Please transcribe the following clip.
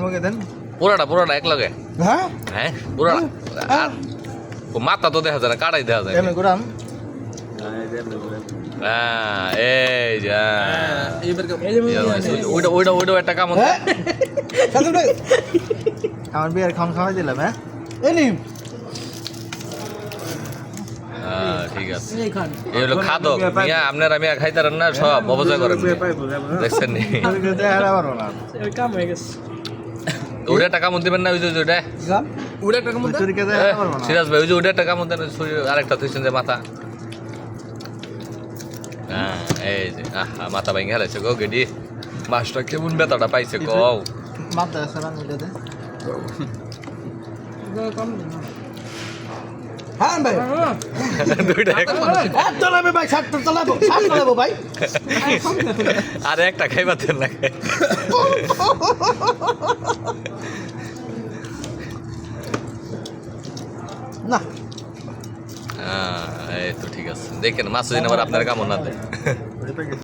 মুখে দেন পুরাটা এক লগে হ্যাঁ হ্যাঁ পুরাটা আর মাথা তো দেখা যায় না কাটাই দেখা যায় এমনি ঘুরাম হ্যাঁ এই যা ওইটা একটা কাম আমার বিয়ের খাওয়াই দিলাম হ্যাঁ এনি ঠিক আছে এই হলো খাদক মিয়া আপনারা মিয়া খাইতারেন না সব অবজয় করেন দেখছেন নি ওইটা টাকা মন দিবেন না ওই যে ওইটা সিরাজ ভাই ওই যে ওইটা টাকা মন দেন আরেকটা তুইছেন যে মাথা হ্যাঁ এই যে আহা মাথা ভেঙে হেলাইছে গো গেডি মাছটা কেমন বেতাটা পাইছে কও মাথা সারান এটাতে হ্যাঁ ভাই দুইটা চালাবে ভাই শার্ট চালাবো ভাই আরে একটা খাইবাতেন না না এই তো ঠিক আছে দেখেন মাছ দিন আবার আপনার কেমন না দেয়